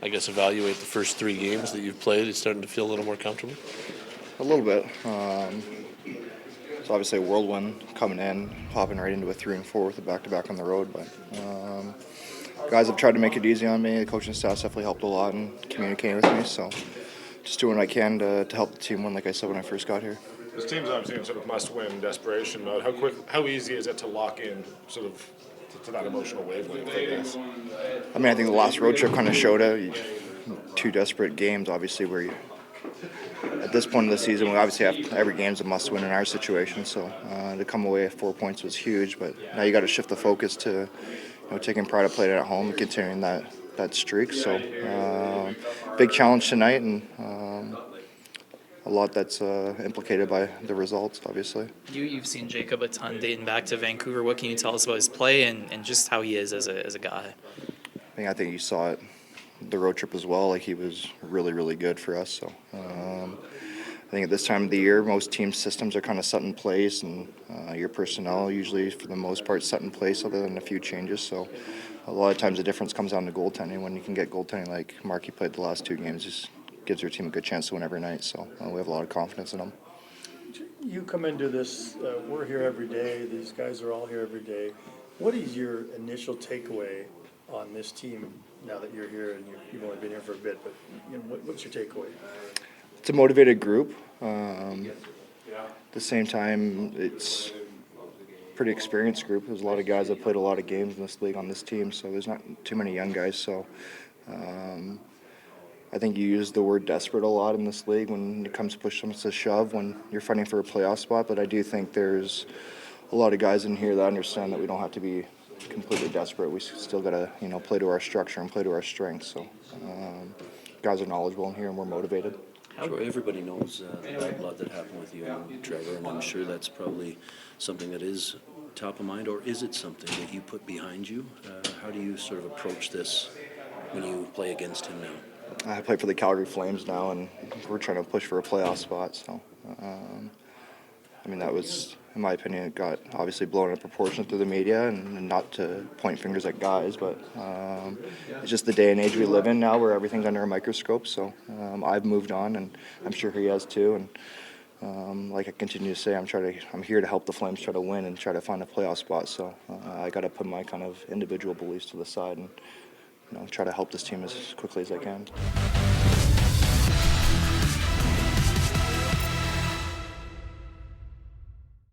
I guess, evaluate the first 3 games that you've played? Are you starting to feel a little more comfortable? A little bit. It's obviously a whirlwind coming in, hopping right into a 3 and 4 with a back-to-back on the road. But guys have tried to make it easy on me. The coaching staff's definitely helped a lot in communicating with me. So just doing what I can to help the team win, like I said when I first got here. This team's obviously in sort of must-win desperation mode. How easy is it to lock in sort of to that emotional wavelength, I guess? I mean, I think the last road trip kind of showed it. 2 desperate games, obviously, where you, at this point in the season, we obviously have every game's a must-win in our situation. So to come away with 4 points was huge. But now you got to shift the focus to taking pride of playing at home and continuing that streak. So big challenge tonight, and a lot that's implicated by the results, obviously. You've seen Jacob a ton dating back to Vancouver. What can you tell us about his play and just how he is as a guy? I think you saw it the road trip as well. Like, he was really, really good for us. So I think at this time of the year, most team systems are kind of set in place, and your personnel usually, for the most part, set in place other than a few changes. So a lot of times the difference comes down to goaltending. When you can get goaltending like Markey played the last 2 games, just gives your team a good chance to win every night. So we have a lot of confidence in them. You come into this, we're here every day, these guys are all here every day. What is your initial takeaway on this team now that you're here, and you've only been here for a bit, but what's your takeaway? It's a motivated group. At the same time, it's a pretty experienced group. There's a lot of guys that played a lot of games in this league on this team, so there's not too many young guys. So I think you use the word desperate a lot in this league when it comes push comes to shove, when you're fighting for a playoff spot. But I do think there's a lot of guys in here that understand that we don't have to be completely desperate. We still got to play to our structure and play to our strengths. So guys are knowledgeable in here, and we're motivated. Sure, everybody knows the bad blood that happened with you and Trevor, and I'm sure that's probably something that is top of mind, or is it something that you put behind you? How do you sort of approach this when you play against him now? I play for the Calgary Flames now, and we're trying to push for a playoff spot. So, that was, in my opinion, it got obviously blown out of proportion through the media, and not to point fingers at guys, but it's just the day and age we live in now, where everything's under a microscope. So I've moved on, and I'm sure he has too. And like I continue to say, I'm here to help the Flames try to win and try to find a playoff spot. So I got to put my kind of individual beliefs to the side and try to help this team as quickly as I can.